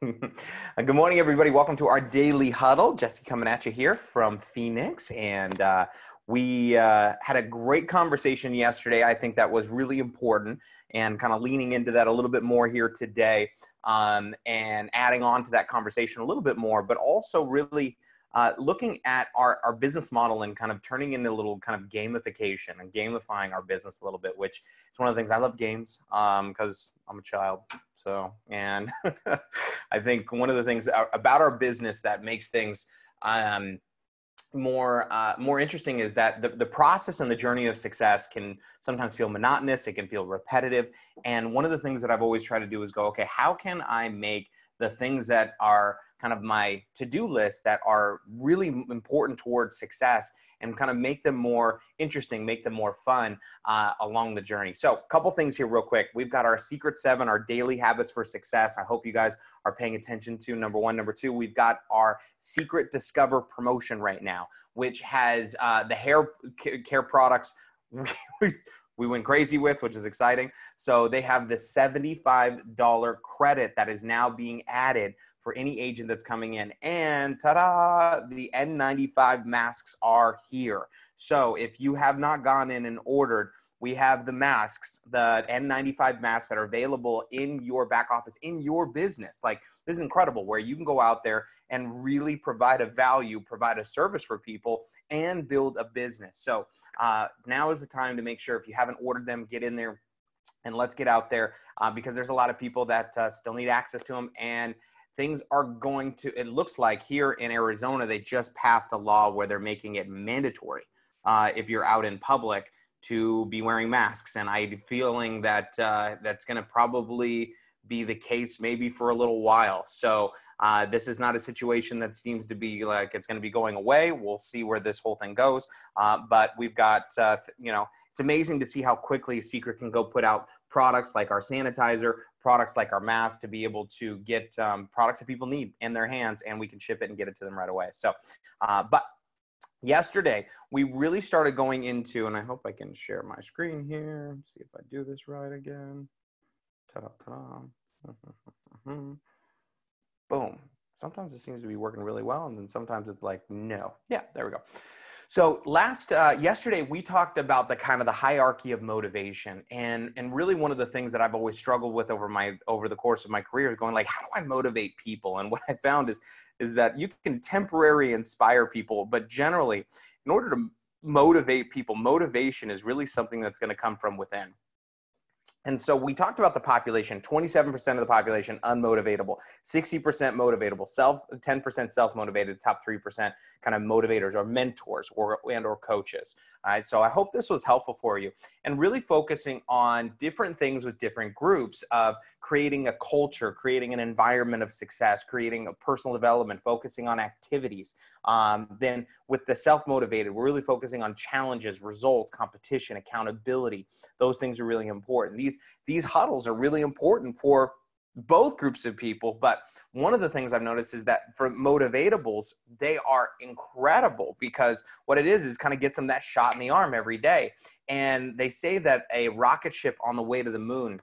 Good morning, everybody. Welcome to our daily huddle. Jesse coming at you here from Phoenix. And we had a great conversation yesterday. I think that was really important and kind of leaning into that a little bit more here today and adding on to that conversation a little bit more, but also really looking at our business model and kind of turning into a little kind of gamification and gamifying our business a little bit, which is one of the things. I love games because I'm a child. So, and I think one of the things about our business that makes things more interesting is that the process and the journey of success can sometimes feel monotonous. It can feel repetitive. And one of the things that I've always tried to do is go, okay, how can I make the things that are kind of my to-do list that are really important towards success and kind of make them more interesting, make them more fun along the journey. So a couple things here real quick. We've got our Secret 7, our daily habits for success. I hope you guys are paying attention to number one. Number two, we've got our Secret Discover promotion right now, which has the hair care products we went crazy with, which is exciting. So they have the $75 credit that is now being added for any agent that's coming in. And ta-da, the N95 masks are here. So if you have not gone in and ordered, we have the masks, the N95 masks that are available in your back office, in your business. Like, this is incredible, where you can go out there and really provide a value, provide a service for people, and build a business. So now is the time to make sure, if you haven't ordered them, get in there and let's get out there because there's a lot of people that still need access to them. And things are going to, it looks like here in Arizona, they just passed a law where they're making it mandatory if you're out in public to be wearing masks. And I'm feeling that that's going to probably be the case maybe for a little while. So this is not a situation that seems to be like it's going to be going away. We'll see where this whole thing goes. But we've got, it's amazing to see how quickly Seacret can go put out products like our sanitizer, products like our masks, to be able to get products that people need in their hands, and we can ship it and get it to them right away. So, but yesterday we really started going into, and I hope I can share my screen here. See if I do this right again. Ta-da-ta-da. Boom. Sometimes it seems to be working really well, and then sometimes it's like, no. Yeah, there we go. So yesterday we talked about the kind of the hierarchy of motivation, and really one of the things that I've always struggled with over the course of my career is going like, how do I motivate people? And what I found is that you can temporarily inspire people, but generally, in order to motivate people, motivation is really something that's going to come from within. And so we talked about the population, 27% of the population unmotivatable, 60% motivatable, 10% self-motivated, top 3% kind of motivators or mentors or coaches. All right. So I hope this was helpful for you, and really focusing on different things with different groups of creating a culture, creating an environment of success, creating a personal development, focusing on activities. Then with the self-motivated, we're really focusing on challenges, results, competition, accountability. Those things are really important. These huddles are really important for both groups of people. But one of the things I've noticed is that for motivatables, they are incredible, because what it is kind of gets them that shot in the arm every day. And they say that a rocket ship on the way to the moon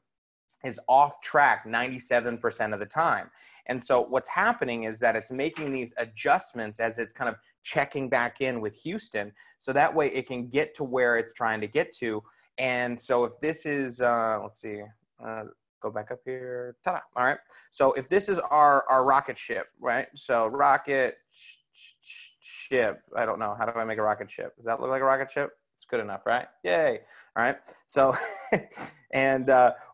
is off track 97% of the time. And so what's happening is that it's making these adjustments as it's kind of checking back in with Houston, so that way it can get to where it's trying to get to. And so if this is, let's see, go back up here. Ta-da. All right. So if this is our rocket ship, right? So rocket ship. I don't know. How do I make a rocket ship? Does that look like a rocket ship? It's good enough, right? Yay. All right. So, and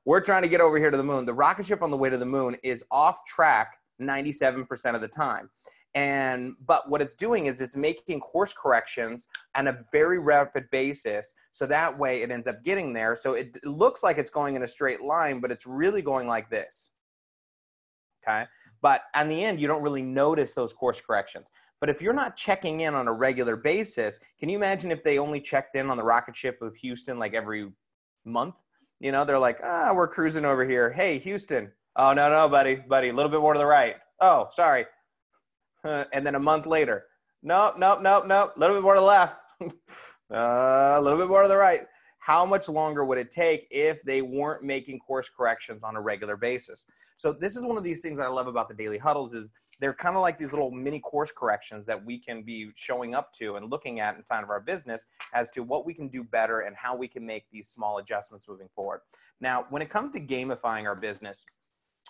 we're trying to get over here to the moon. The rocket ship on the way to the moon is off track 97% of the time. But what it's doing is it's making course corrections on a very rapid basis. So that way it ends up getting there. So it looks like it's going in a straight line, but it's really going like this. Okay. But in the end, you don't really notice those course corrections. But if you're not checking in on a regular basis, can you imagine if they only checked in on the rocket ship with Houston like every month? You know, they're like, we're cruising over here. Hey, Houston. Oh, no, buddy, a little bit more to the right. Oh, sorry. And then a month later, nope, a little bit more to the left, a little bit more to the right. how much longer would it take if they weren't making course corrections on a regular basis? So this is one of these things I love about the daily huddles is they're kind of like these little mini course corrections that we can be showing up to and looking at inside of our business as to what we can do better and how we can make these small adjustments moving forward. Now, when it comes to gamifying our business,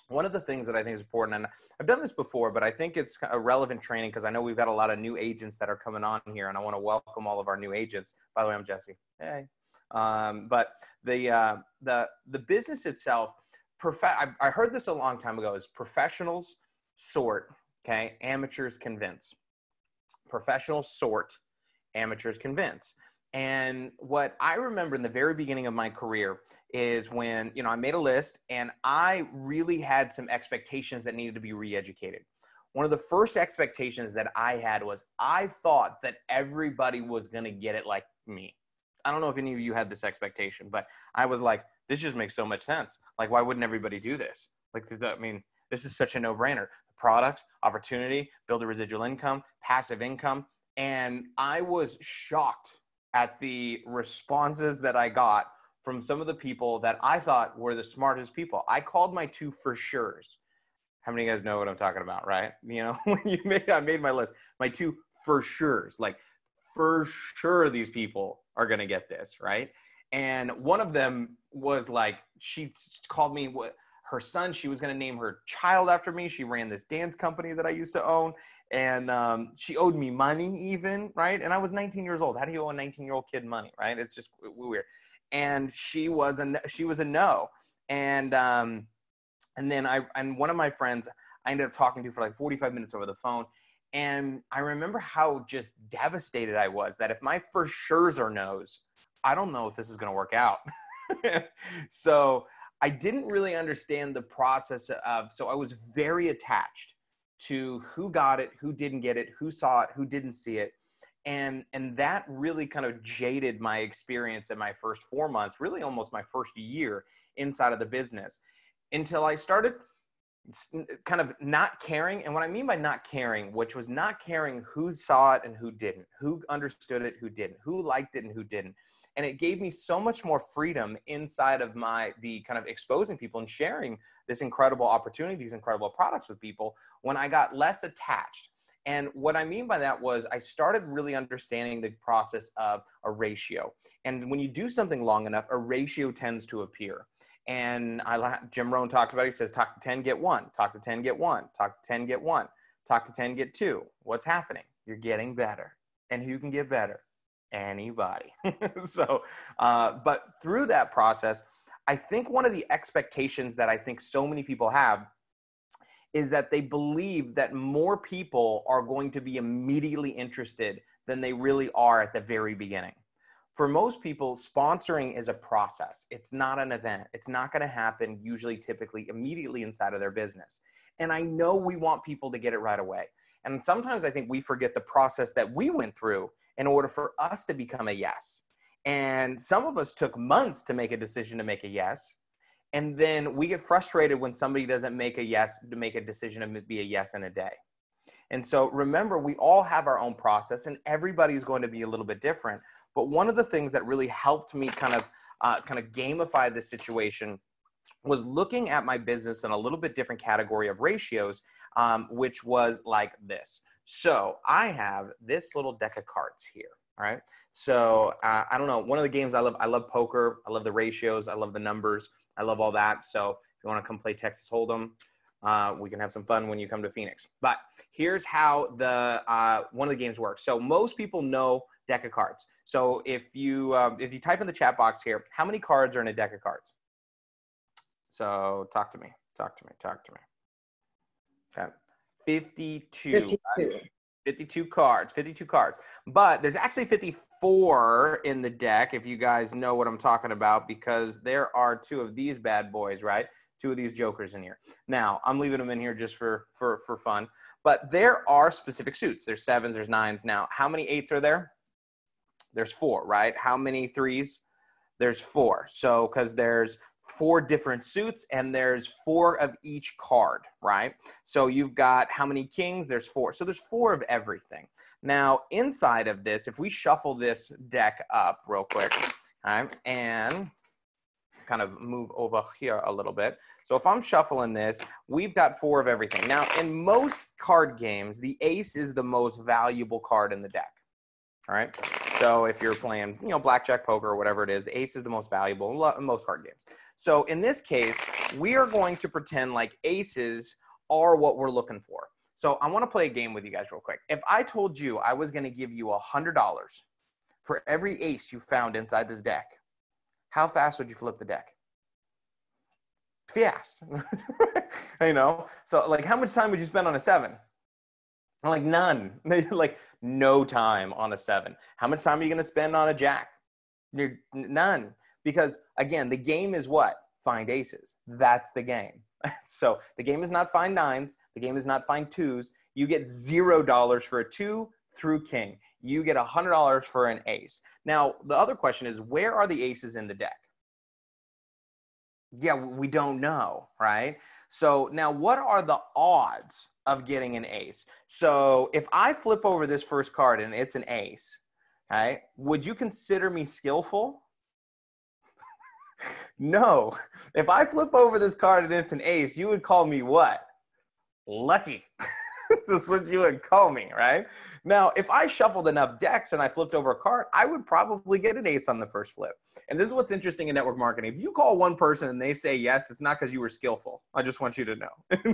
one of the things that I think is important, and I've done this before, but I think it's a relevant training because I know we've got a lot of new agents that are coming on here, and I want to welcome all of our new agents. By the way, I'm Jesse. Hey. But the business itself, I heard this a long time ago, is professionals sort, okay, amateurs convince. Professionals sort, amateurs convince. And what I remember in the very beginning of my career is when, you know, I made a list and I really had some expectations that needed to be re-educated. One of the first expectations that I had was I thought that everybody was going to get it like me. I don't know if any of you had this expectation, but I was like, this just makes so much sense. Like, why wouldn't everybody do this? Like, I mean, this is such a no-brainer. Products, opportunity, build a residual income, passive income. And I was shocked at the responses that I got from some of the people that I thought were the smartest people. I called my two for sures. How many of you guys know what I'm talking about, right? You know, when I made my list, my two for sures, like for sure these people are going to get this, right? And one of them was like, she called me her son, she was going to name her child after me. She ran this dance company that I used to own. And she owed me money even, right? And I was 19 years old. How do you owe a 19-year-old kid money, right? It's just weird. And she was a no. And then one of my friends, I ended up talking to for like 45 minutes over the phone. And I remember how just devastated I was that if my for sure's are no's, I don't know if this is going to work out. So I didn't really understand the process so I was very attached to who got it, who didn't get it, who saw it, who didn't see it. And that really kind of jaded my experience in my first 4 months, really almost my first year inside of the business, until I started kind of not caring. And what I mean by not caring, which was not caring who saw it and who didn't, who understood it, who didn't, who liked it and who didn't. And it gave me so much more freedom inside of the kind of exposing people and sharing this incredible opportunity, these incredible products with people when I got less attached. And what I mean by that was I started really understanding the process of a ratio. And when you do something long enough, a ratio tends to appear. And Jim Rohn talks about it. He says, talk to 10, get 1. Talk to 10, get 1. Talk to 10, get 1. Talk to 10, get 2. What's happening? You're getting better. And who can get better? Anybody. So, but through that process, I think one of the expectations that I think so many people have is that they believe that more people are going to be immediately interested than they really are at the very beginning. For most people, sponsoring is a process. It's not an event. It's not going to happen usually, typically, immediately inside of their business. And I know we want people to get it right away. And sometimes I think we forget the process that we went through in order for us to become a yes. And some of us took months to make a decision to make a yes. And then we get frustrated when somebody doesn't make a yes, to make a decision to be a yes in a day. And so remember, we all have our own process and everybody's going to be a little bit different. But one of the things that really helped me kind of gamify this situation was looking at my business in a little bit different category of ratios, which was like this. So I have this little deck of cards here. All right. So I don't know. One of the games I love poker. I love the ratios. I love the numbers. I love all that. So if you want to come play Texas Hold'em, we can have some fun when you come to Phoenix. But here's how one of the games works. So most people know deck of cards. So if you type in the chat box here, how many cards are in a deck of cards? So talk to me. Okay. 52. 52 cards. But there's actually 54 in the deck, if you guys know what I'm talking about, because there are 2 of these bad boys, right? 2 of these jokers in here. Now, I'm leaving them in here just for fun. But there are specific suits. There's 7s, there's 9s. Now, how many 8s are there? There's 4, right? How many 3s? There's 4. So, because there's 4 different suits and there's 4 of each card, right? So you've got how many kings? There's 4. So there's 4 of everything. Now, inside of this, if we shuffle this deck up real quick, All right, and kind of move over here a little bit. So if I'm shuffling this, we've got 4 of everything. Now, in most card games, the ace is the most valuable card in the deck. All right. So if you're playing, blackjack, poker, or whatever it is, the ace is the most valuable in most card games. So in this case, we are going to pretend like aces are what we're looking for. So I want to play a game with you guys real quick. If I told you I was going to give you $100 for every ace you found inside this deck, how fast would you flip the deck? Fast. So like how much time would you spend on a 7? I'm like none. Like no time on a 7. How much time are you going to spend on a jack? None. Because again, the game is what? Find aces. That's the game. So the game is not find 9s. The game is not find 2s. You get $0 for a 2 through king. You get $100 for an ace. Now, the other question is, where are the aces in the deck? Yeah, we don't know, right? So now what are the odds of getting an ace? So if I flip over this first card and it's an ace, okay, would you consider me skillful? No. If I flip over this card and it's an ace, you would call me what? Lucky. That's what you would call me, right? Now, if I shuffled enough decks and I flipped over a card, I would probably get an ace on the first flip. And this is what's interesting in network marketing. If you call one person and they say yes, it's not because you were skillful. I just want you to know.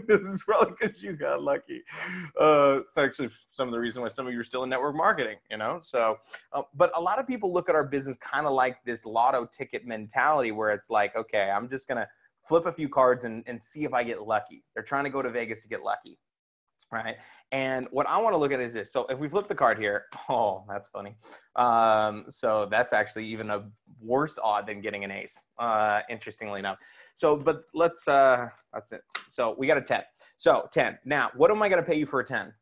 This is probably because you got lucky. It's actually some of the reason why some of you are still in network marketing, So, but a lot of people look at our business kind of like this lotto ticket mentality where it's like, okay, I'm just going to flip a few cards and see if I get lucky. They're trying to go to Vegas to get lucky. Right. And what I want to look at is this. So if we flip the card here, oh, that's funny. So that's actually even a worse odd than getting an ace, interestingly enough. So, but that's it. So we got a 10. So 10. Now, what am I going to pay you for a 10?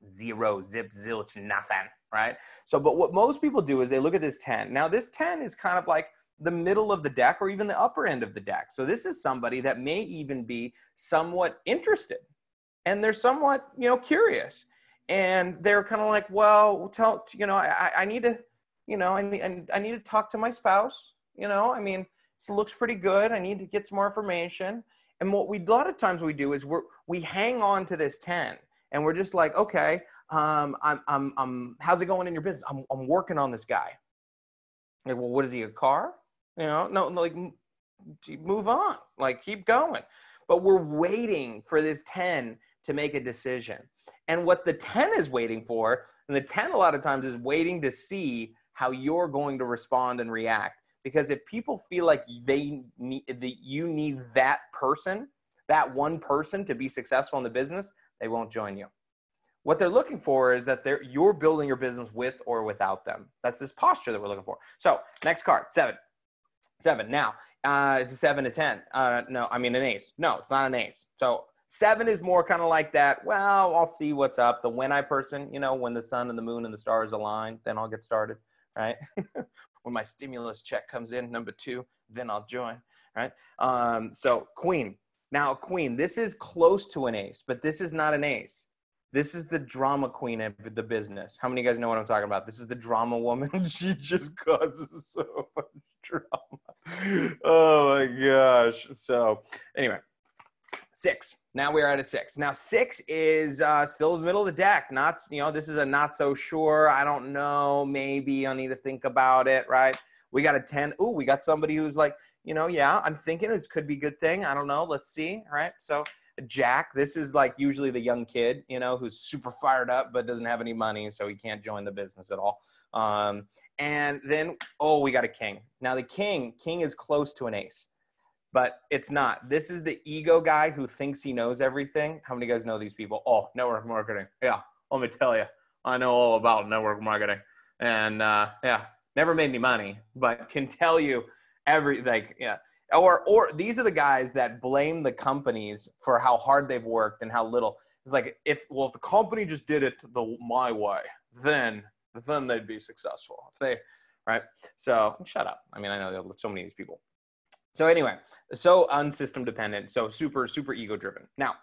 0, zip, zilch, nothing. Right. So, but what most people do is they look at this 10. Now this 10 is kind of like the middle of the deck or even the upper end of the deck. So this is somebody that may even be somewhat interested. And they're somewhat, curious, and they're kind of like, well, I need to, I need to talk to my spouse. It looks pretty good. I need to get some more information. And what a lot of times we do is we hang on to this 10, and we're just like, okay, how's it going in your business? I'm working on this guy. Like, well, what is he, a car? No, like, move on, like, keep going. But we're waiting for this 10 to make a decision. And what the 10 is waiting for, and the 10 a lot of times is waiting to see how you're going to respond and react. Because if people feel like you need that person, that one person to be successful in the business, they won't join you. What they're looking for is that you're building your business with or without them. That's this posture that we're looking for. So next card, 7. 7. Now, is a 7 to 10? No, I mean an ace. No, it's not an ace. So 7 is more kind of like that. Well, I'll see what's up. The when I person, when the sun and the moon and the stars align, then I'll get started, right? When my stimulus check comes in, number 2, then I'll join, right? So queen. Now, queen, this is close to an ace, but this is not an ace. This is the drama queen of the business. How many of you guys know what I'm talking about? This is the drama woman. She just causes so much drama. Oh my gosh. So anyway, 6. Now we are at a 6. Now 6 is still in the middle of the deck. Not, this is a not so sure. I don't know. Maybe I need to think about it, right? We got a 10. Ooh, we got somebody who's like, yeah, I'm thinking this could be a good thing. I don't know. Let's see. All right. So Jack, this is like usually the young kid, who's super fired up but doesn't have any money, so he can't join the business at all. And then, we got a king. Now the king is close to an ace, but it's not. This is the ego guy who thinks he knows everything. How many of you guys know these people? Oh, network marketing. Yeah, let me tell you, I know all about network marketing, and never made any money, but can tell you everything. Yeah. Or these are the guys that blame the companies for how hard they've worked and how little. It's like, if the company just did it my way, then they'd be successful. Right? So shut up. I mean, I know there are so many of these people. So anyway, so unsystem dependent, so super, super ego driven. Now,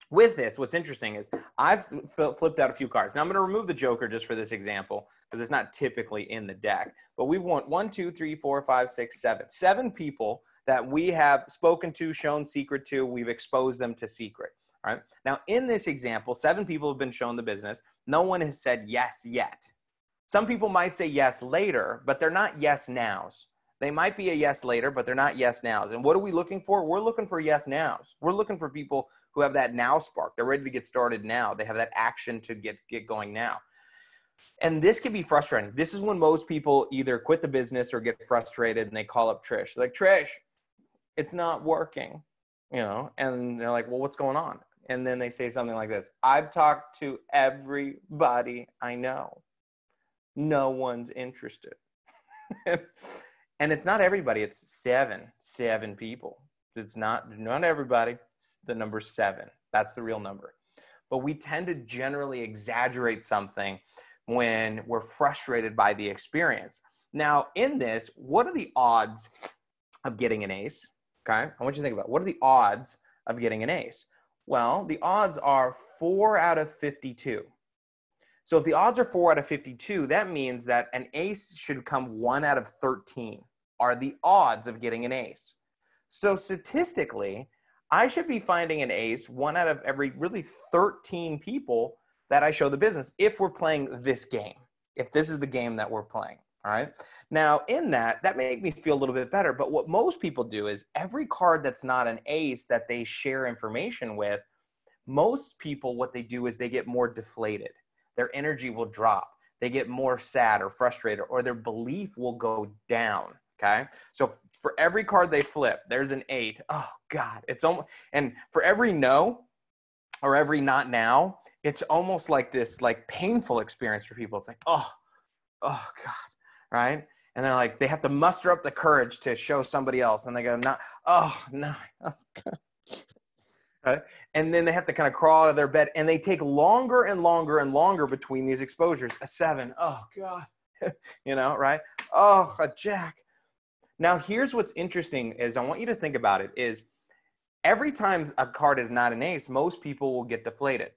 with this, what's interesting is I've flipped out a few cards. Now I'm going to remove the Joker just for this example because it's not typically in the deck. But we want 1, 2, 3, 4, 5, 6, 7. 7 people that we have spoken to, shown Seacret to, we've exposed them to Seacret. All right. Now in this example, 7 people have been shown the business. No one has said yes yet. Some people might say yes later, but they're not yes nows. They might be a yes later, but they're not yes nows. And what are we looking for? We're looking for yes nows. We're looking for people who have that now spark. They're ready to get started now. They have that action to get going now. And this can be frustrating. This is when most people either quit the business or get frustrated and they call up Trish. They're like, Trish, it's not working, you know? And they're like, well, what's going on? And then they say something like this: I've talked to everybody I know. No one's interested. And it's not everybody. It's 7 people. It's not everybody. It's the number 7. That's the real number. But we tend to generally exaggerate something when we're frustrated by the experience. Now, in this, what are the odds of getting an ace? Okay, I want you to think about it. What are the odds of getting an ace? Well, the odds are 4 out of 52. So if the odds are 4 out of 52, that means that an ace should come 1 out of 13 are the odds of getting an ace. So statistically, I should be finding an ace 1 out of every really 13 people that I show the business if we're playing this game, if this is the game that we're playing, all right? Now, in that makes me feel a little bit better, but what most people do is every card that's not an ace that they share information with, most people, what they do is they get more deflated. Their energy will drop. They get more sad or frustrated, or their belief will go down, okay? So for every card they flip, there's an 8. Oh, God. It's almost, and for every no or every not now, it's almost like this like painful experience for people. It's like, oh God, right? And they're like, they have to muster up the courage to show somebody else. And they go, not, oh, no. Right? And then they have to kind of crawl out of their bed, and they take longer and longer and longer between these exposures. A 7, oh God, you know, right? Oh, a jack. Now here's what's interesting is I want you to think about it is every time a card is not an ace, most people will get deflated.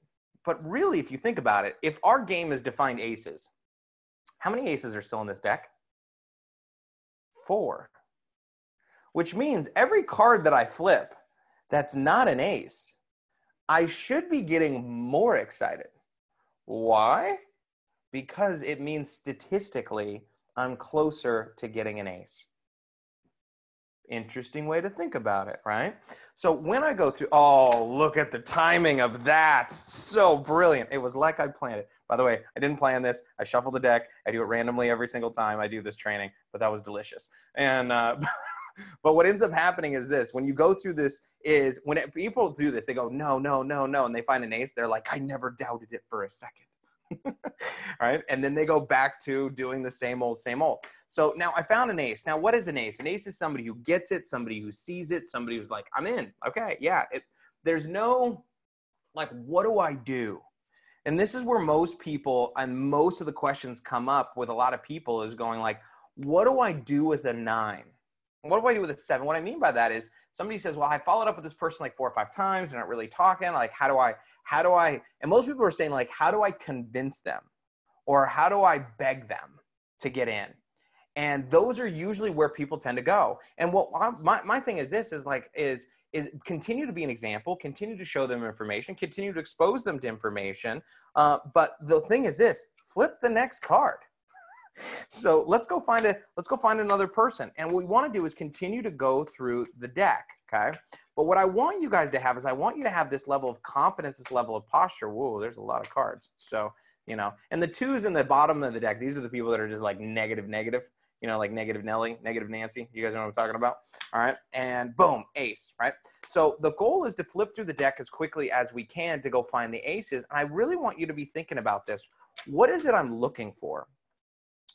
But really, if you think about it, if our game is defined aces, how many aces are still in this deck? 4. Which means every card that I flip that's not an ace, I should be getting more excited. Why? Because it means statistically, I'm closer to getting an ace. Interesting way to think about it, right? So when I go through, oh, look at the timing of that. So brilliant. It was like I planned it. By the way, I didn't plan this. I shuffle the deck. I do it randomly every single time I do this training, but that was delicious. And, but what ends up happening is this: when you go through this is when people do this, they go, no, no, no, no. And they find an ace. They're like, I never doubted it for a second. Right? And then they go back to doing the same old, same old. So now I found an ace. Now, what is an ace? An ace is somebody who gets it, somebody who sees it, somebody who's like, I'm in. Okay, yeah. There's no, like, what do I do? And this is where most people and most of the questions come up with a lot of people is going like, what do I do with a 9? What do I do with a 7? What I mean by that is somebody says, well, I followed up with this person like 4 or 5 times. They're not really talking. Like, how do I, and most people are saying like, how do I convince them? Or how do I beg them to get in? And those are usually where people tend to go. And what my thing is this is like, is continue to be an example, continue to show them information, continue to expose them to information. But the thing is this, flip the next card. So let's go find another person. And what we want to do is continue to go through the deck. Okay. But what I want you guys to have is I want you to have this level of confidence, this level of posture. Whoa, there's a lot of cards. So, you know, and the 2s in the bottom of the deck, these are the people that are just like negative, you know, like negative Nelly, negative Nancy. You guys know what I'm talking about? All right. And boom, ace, right? So the goal is to flip through the deck as quickly as we can to go find the aces. And I really want you to be thinking about this. What is it I'm looking for?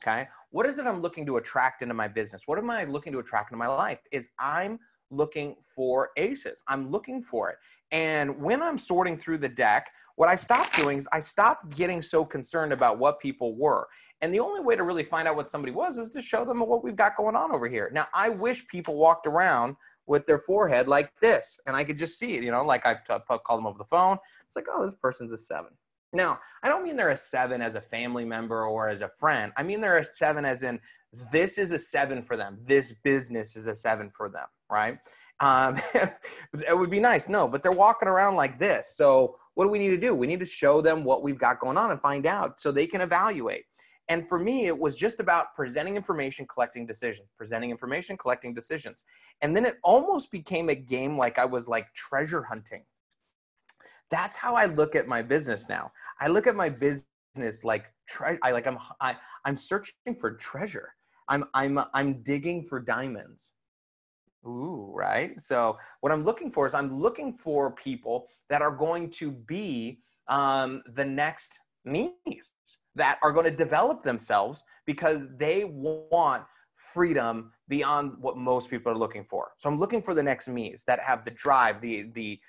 Okay. What is it I'm looking to attract into my business? What am I looking to attract into my life? Is I'm looking for aces. I'm looking for it. And when I'm sorting through the deck, what I stopped doing is I stopped getting so concerned about what people were. And the only way to really find out what somebody was is to show them what we've got going on over here. Now, I wish people walked around with their forehead like this. And I could just see it, you know, like I called them over the phone. It's like, oh, this person's a 7. Now, I don't mean they're a 7 as a family member or as a friend. I mean they're a 7 as in this is a 7 for them. This business is a 7 for them, right? It would be nice. No, but they're walking around like this. So what do we need to do? We need to show them what we've got going on and find out so they can evaluate. And for me, it was just about presenting information, collecting decisions, presenting information, collecting decisions. And then it almost became a game like I was like treasure hunting. That's how I look at my business now. I look at my business like I'm searching for treasure. I'm digging for diamonds. Ooh, right. So what I'm looking for is I'm looking for people that are going to be the next me's, that are going to develop themselves because they want freedom beyond what most people are looking for. So I'm looking for the next me's that have the drive, the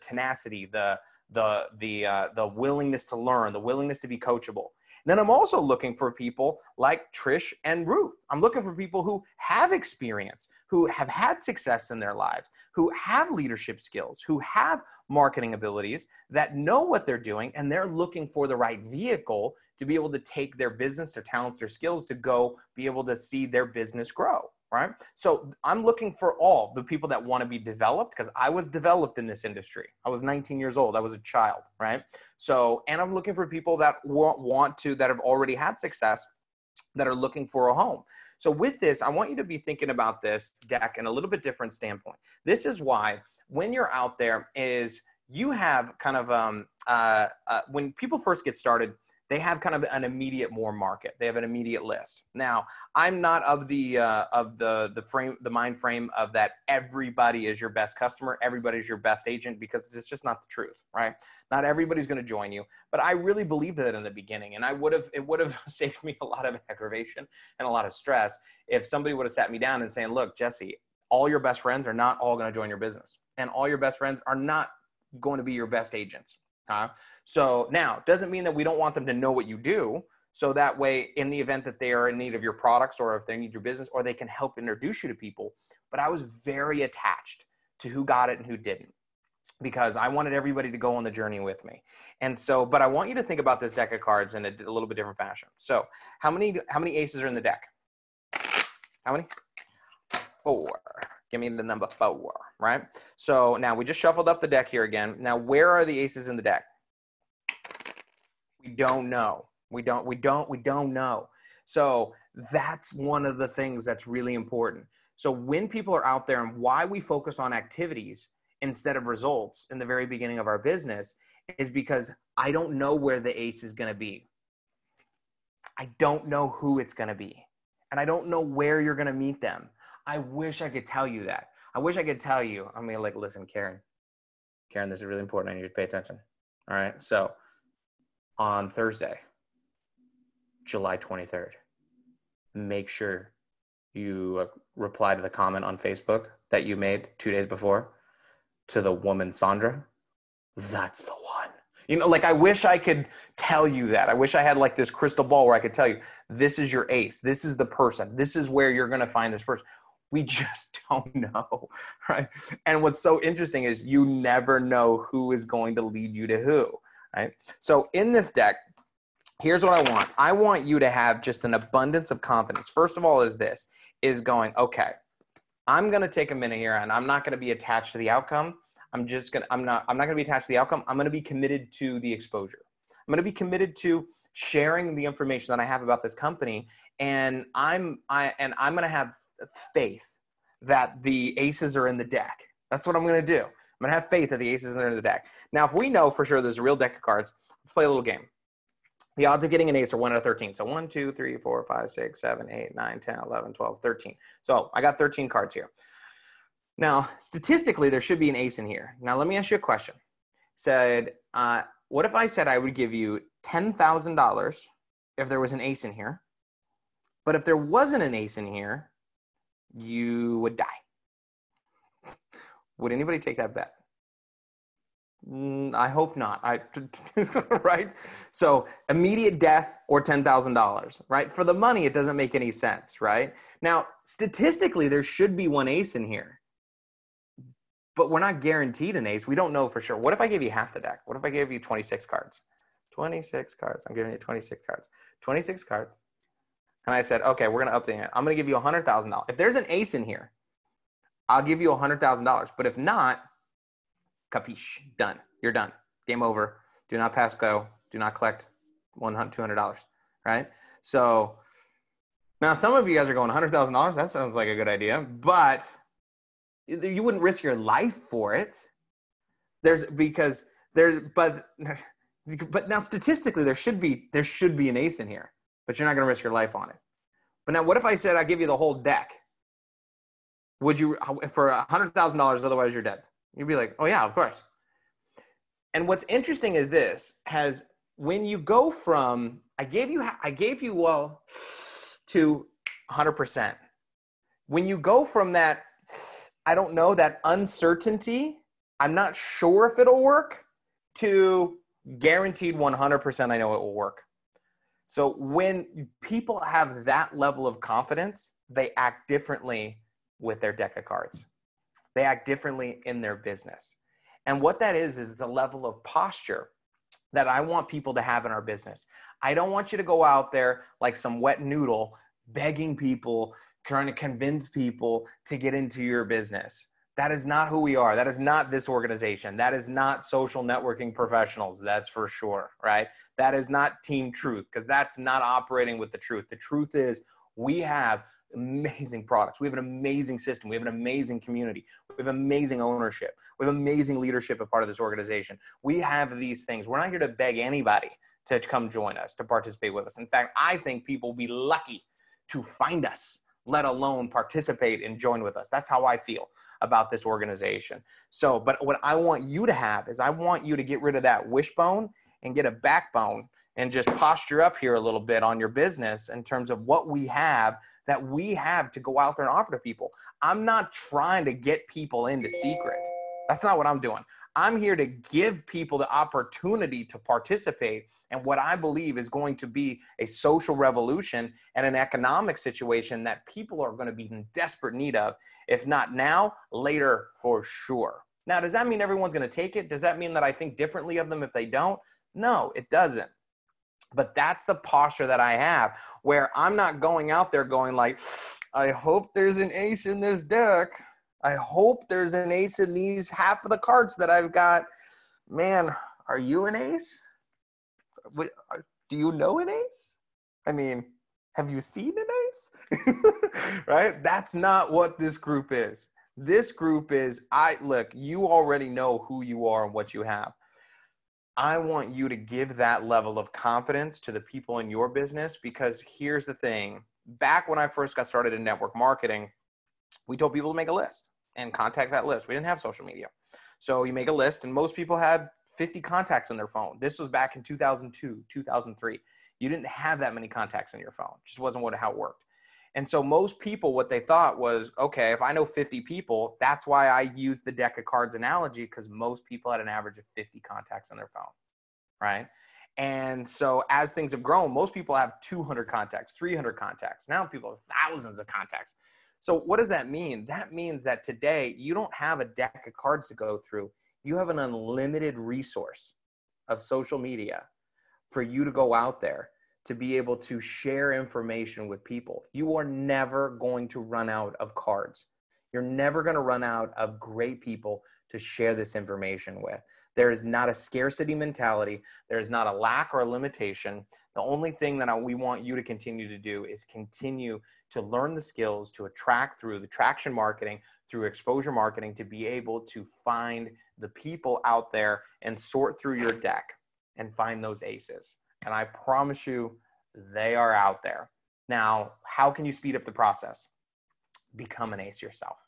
tenacity, the willingness to learn, the willingness to be coachable. Then I'm also looking for people like Trish and Ruth. I'm looking for people who have experience, who have had success in their lives, who have leadership skills, who have marketing abilities, that know what they're doing, and they're looking for the right vehicle to be able to take their business, their talents, their skills to go be able to see their business grow. Right? So I'm looking for all the people that want to be developed, because I was developed in this industry. I was 19 years old. I was a child, right? So, and I'm looking for people that that have already had success, that are looking for a home. So with this, I want you to be thinking about this deck in a little bit different standpoint. This is why when you're out there is you have kind of, when people first get started, they have kind of an immediate warm market. They have an immediate list. Now, I'm not of the mind frame of that everybody is your best customer, everybody's your best agent, because it's just not the truth, right? Not everybody's going to join you, but I really believed that in the beginning, and it would have saved me a lot of aggravation and a lot of stress if somebody would have sat me down and saying, "Look, Jesse, all your best friends are not all going to join your business, and all your best friends are not going to be your best agents." So now, doesn't mean that we don't want them to know what you do. So that way, in the event that they are in need of your products, or if they need your business, or they can help introduce you to people. But I was very attached to who got it and who didn't, because I wanted everybody to go on the journey with me. And so, but I want you to think about this deck of cards in a little bit different fashion. So how many aces are in the deck? How many? 4. Give me the number 4, right? So now we just shuffled up the deck here again. Now, where are the aces in the deck? We don't know. We don't know. So that's one of the things that's really important. So when people are out there, and why we focus on activities instead of results in the very beginning of our business, is because I don't know where the ace is going to be. I don't know who it's going to be. And I don't know where you're going to meet them. I wish I could tell you that. I wish I could tell you. I mean, like, listen, Karen, this is really important. I need you to pay attention. All right. So on Thursday, July 23rd, make sure you reply to the comment on Facebook that you made 2 days before to the woman, Sandra. That's the one. You know, like, I wish I could tell you that. I wish I had like this crystal ball where I could tell you, this is your ace. This is the person. This is where you're going to find this person. We just don't know, right? And what's so interesting is you never know who is going to lead you to who, right? So in this deck, here's what I want. I want you to have just an abundance of confidence. First of all, is going, okay, I'm going to take a minute here, and I'm not going to be attached to the outcome. I'm not going to be attached to the outcome. I'm going to be committed to the exposure. I'm going to be committed to sharing the information that I have about this company. And I'm going to have faith that the aces are in the deck. That's what I'm going to do. I'm going to have faith that the aces are in the deck. Now, if we know for sure there's a real deck of cards, let's play a little game. The odds of getting an ace are 1 out of 13. So 1, 2, 3, 4, 5, 6, 7, 8, 9, 10, 11, 12, 13. So I got 13 cards here. Now, statistically, there should be an ace in here. Now, let me ask you a question. What if I said I would give you $10,000 if there was an ace in here, but if there wasn't an ace in here, you would die? Would anybody take that bet? I hope not. Right? So immediate death or $10,000, right? For the money, it doesn't make any sense, right? Now, statistically, there should be one ace in here, but we're not guaranteed an ace. We don't know for sure. What if I gave you half the deck? What if I gave you 26 cards? 26 cards. I'm giving you 26 cards. 26 cards. And I said, okay, we're going to up the ante. I'm going to give you $100,000. If there's an ace in here, I'll give you $100,000. But if not, capiche, done. You're done. Game over. Do not pass go. Do not collect $200, right? So now some of you guys are going $100,000. That sounds like a good idea, but you wouldn't risk your life for it. But now statistically there should be an ace in here, but you're not going to risk your life on it. But now what if I said I give you the whole deck? Would you, for $100,000, otherwise you're dead? You'd be like, oh yeah, of course. And what's interesting is this, when you go from, I gave you well to 100%. When you go from that, I don't know, that uncertainty, I'm not sure if it'll work, to guaranteed 100% I know it will work. So when people have that level of confidence, they act differently with their deck of cards. They act differently in their business. And what that is the level of posture that I want people to have in our business. I don't want you to go out there like some wet noodle, begging people, trying to convince people to get into your business. That is not who we are. That is not this organization. That is not social networking professionals. That's for sure, right? That is not Team Truth, because that's not operating with the truth. The truth is we have amazing products. We have an amazing system. We have an amazing community. We have amazing ownership. We have amazing leadership as part of this organization. We have these things. We're not here to beg anybody to come join us, to participate with us. In fact, I think people will be lucky to find us, let alone participate and join with us. That's how I feel about this organization. So, but what I want you to have is I want you to get rid of that wishbone and get a backbone and just posture up here a little bit on your business in terms of what we have to go out there and offer to people. I'm not trying to get people into Seacret. That's not what I'm doing. I'm here to give people the opportunity to participate in what I believe is going to be a social revolution and an economic situation that people are going to be in desperate need of, if not now, later for sure. Now, does that mean everyone's going to take it? Does that mean that I think differently of them if they don't? No, it doesn't. But that's the posture that I have, where I'm not going out there going like, I hope there's an ace in this deck. I hope there's an ace in these half of the cards that I've got. Man, are you an ace? Do you know an ace? I mean, have you seen an ace? Right? That's not what this group is. This group is, look, you already know who you are and what you have. I want you to give that level of confidence to the people in your business, because here's the thing. Back when I first got started in network marketing, we told people to make a list and contact that list. We didn't have social media. So you make a list, and most people had 50 contacts on their phone. This was back in 2002, 2003. You didn't have that many contacts on your phone. It just wasn't how it worked. And so most people, what they thought was, okay, if I know 50 people, that's why I used the deck of cards analogy, because most people had an average of 50 contacts on their phone, right? And so as things have grown, most people have 200 contacts, 300 contacts. Now people have thousands of contacts. So what does that mean? That means that today you don't have a deck of cards to go through. You have an unlimited resource of social media for you to go out there to be able to share information with people. You are never going to run out of cards. You're never going to run out of great people to share this information with. There is not a scarcity mentality. There is not a lack or a limitation. The only thing that we want you to continue to do is continue to learn the skills to attract through the traction marketing, through exposure marketing, to be able to find the people out there and sort through your deck and find those aces. And I promise you, they are out there. Now, how can you speed up the process? Become an ace yourself.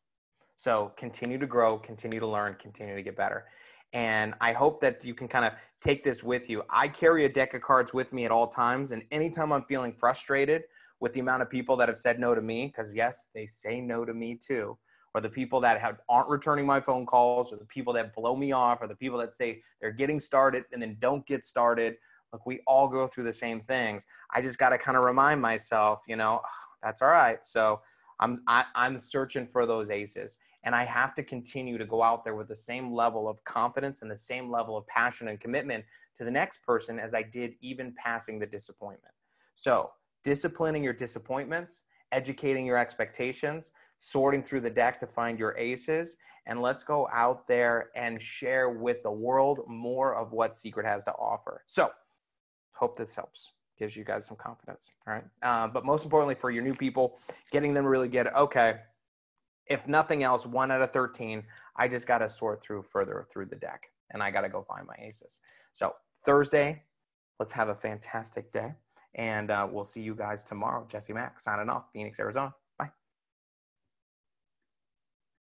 So continue to grow, continue to learn, continue to get better. And I hope that you can kind of take this with you. I carry a deck of cards with me at all times. And anytime I'm feeling frustrated with the amount of people that have said no to me, because yes, they say no to me too, or the people that aren't returning my phone calls, or the people that blow me off, or the people that say they're getting started and then don't get started. Look, we all go through the same things. I just got to kind of remind myself, that's all right. So I'm searching for those aces, and I have to continue to go out there with the same level of confidence and the same level of passion and commitment to the next person as I did even passing the disappointment. So disciplining your disappointments, educating your expectations, sorting through the deck to find your aces, and let's go out there and share with the world more of what Seacret has to offer. So hope this helps, gives you guys some confidence, all right? But most importantly, for your new people, getting them to really get it, okay, if nothing else, 1 out of 13, I just got to sort further through the deck, and I got to go find my aces. So Thursday, let's have a fantastic day, and we'll see you guys tomorrow. Jesse Mack signing off, Phoenix, Arizona.